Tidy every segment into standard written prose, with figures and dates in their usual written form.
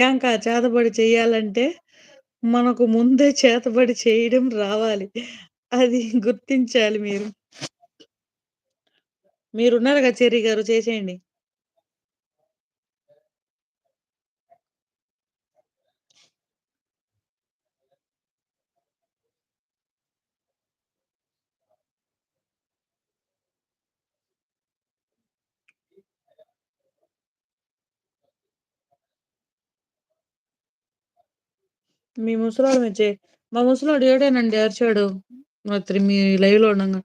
ప్రియాంక చేతబడి చెయ్యాలంటే, మనకు ముందే చేతబడి చేయడం రావాలి. అది గుర్తించాలి మీరు. మీరున్నారుగా చెర్రీ గారు చేసేయండి. మీ ముసలోడు మా ముసలోడు ఏడేనండి అరిచాడు. రాత్రి మీ లైవ్‌లో ఉండంగా.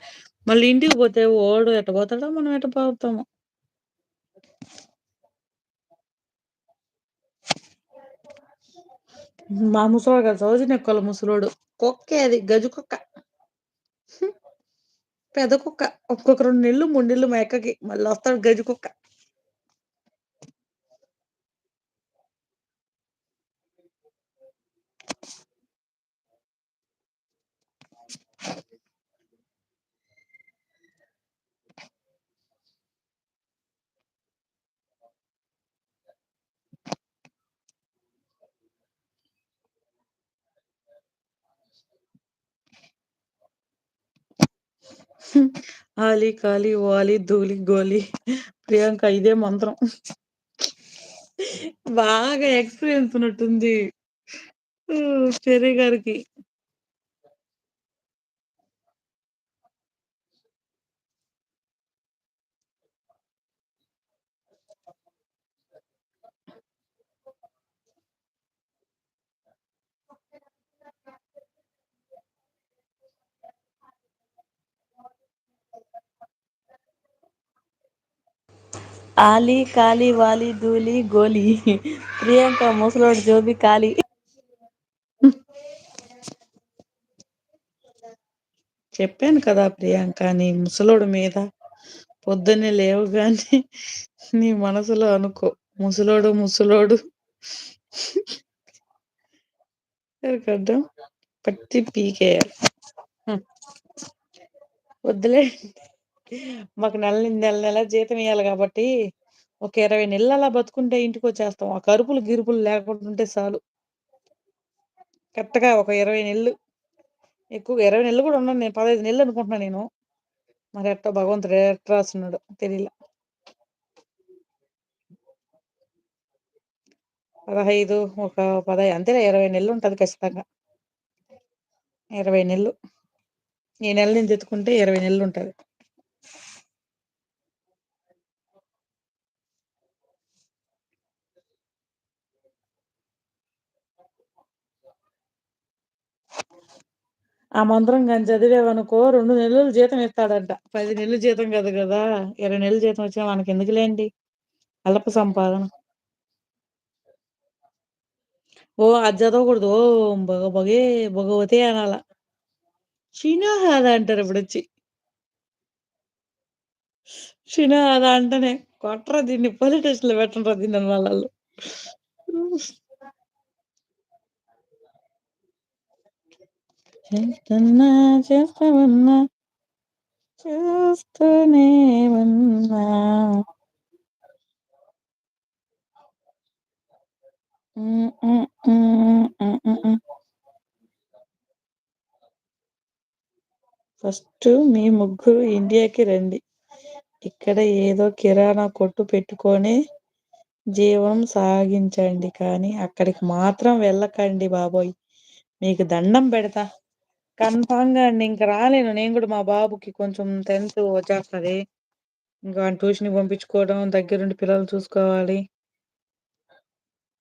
మళ్ళీ ఇంటికి పోతే వాడు ఎట్ట పోతాడో, మనం ఎట్ట పోతామో. మా ముసలోడు కాదు సౌజన్య ముసలోడు. కుక్కే అది గజ కుక్క. పెద్ద కుక్క. ఒక్కొక్క 2 నెలలు, 3 నెలలు మా అక్కకి. మళ్ళొస్తాడు గజ కుక్క. ఆలి, కాలి, వాలి, ధూళి, గోలి. ప్రియాంక ఇదే మంత్రం. బాగా ఎక్స్‌పీరియన్స్ ఉన్నట్టుంది. చెర్రీ గారికి. 'ఆలి కాలి వాలి ధూళి గోలి' ప్రియాంక ముసలోడు జోబి ఖాళీ. చెప్పాను కదా ప్రియాంక నీ ముసలోడి మీద పొద్దున్నే లేవగానే నీ మనసులో అనుకో. ముసలోడు ముసలోడు గడ్డం పట్టి పీకేయాలి. హ్మ్. వద్దులే. మాకు నెల నెల జీతం ఇయ్యాలి గాబట్టి, ఒక 20 నెలలు అలా బతుకుంటే ఇంటికొచ్చేస్తాం. ఆ కరుపులు, గిరుపులు లేకుండా ఉంటే సాలు. కరెక్ట్‌గా ఒక 20 నెలలు. ఎక్కువగా 20 నెలలు గూడా ఉండను నేను. 15 నెలలు అనుకుంటున్నా నేను. మరెట్టో భగవంతుడు ఎట్ట రాసున్నాడో తెలీలా. 15 ఒక 10 అంతేలే 20 నెలలుంటది ఖచ్చితంగా. 20 నెలలు. ఈ నెల నుంచి ఎత్తుకుంటే 20 నెలలుంటది. ఆ మంత్రం గాని చదివావనుకో 2 నెలలు జీతం ఇస్తాడంట. 10 నెలలు జీతం కాదు గదా! 20 నెలలు జీతం వచ్చినా మనకెందుకులేండి. అల్లపు సంపాదన. ఓహ్! అది చదవకూడదు. ఓం భగభగే భగవతే అనాల. షినాహద అంటారు ఇప్పుడొచ్చి. షినాహద అంటేనే కొట్రా దీన్ని పోలీస్ స్టేషన్‌లో పెట్టండ్రా దీన్ని వాళ్ళాళ్ళు. చేస్తున్నా చేస్తా ఉన్నా చూస్తూనే ఉన్నా. హ్మ్. హ్మ్. హ్మ్. హ్మ్. హ్మ్. హ్మ్. ఫస్టు మీ ముగ్గురు ఇండియాకి రండి. ఇక్కడ ఏదో కిరాణా కొట్టు పెట్టుకొని జీవనం సాగించండి. కానీ అక్కడికి మాత్రం వెళ్ళకండి బాబోయ్! మీకు దండం పెడతా. కన్ఫర్మ్‌గా అండి. ఇంక రాలేను. నేను గూడా మా బాబుకి కొంచెం 10థ్ వచ్చేస్తది. ఇంక వాడిని ట్యూషన్‌కి పంపించుకోవడం, దగ్గరుండి పిల్లల్ని చూసుకోవాలి.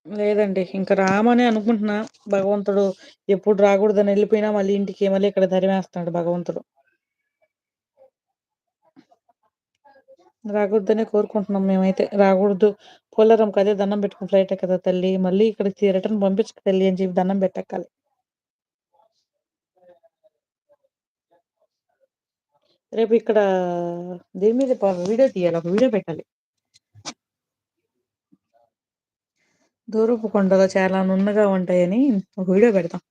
లేదండి. ఇంక రామనే అనుకుంటున్నా. భగవంతుడు ఎప్పుడు రాకూడదని ఎళ్ళిపోయినా మళ్ళీ ఇంటికి మళ్ళీ ఇక్కడ తరిమేస్తున్నాడు భగవంతుడు. రాకూడదనే కోరుకుంటున్నాం మేమైతే. రాకూడదు. పోలారంకి అదే దండం పెట్టుకుని ఫ్లైట్ ఎక్కుతా తల్లి. మళ్ళీ ఇక్కడికి రిటర్న్ పంపించకు తల్లి అని చెప్పి దండం పెట్టెక్కాలి. రేపు ఇక్కడ దీని మీద వీడియో తీయాలి. ఒక వీడియో పెట్టాలి. దూరపు కొండలు చాలా నున్నగా ఉంటాయని ఒక వీడియో పెడతాం.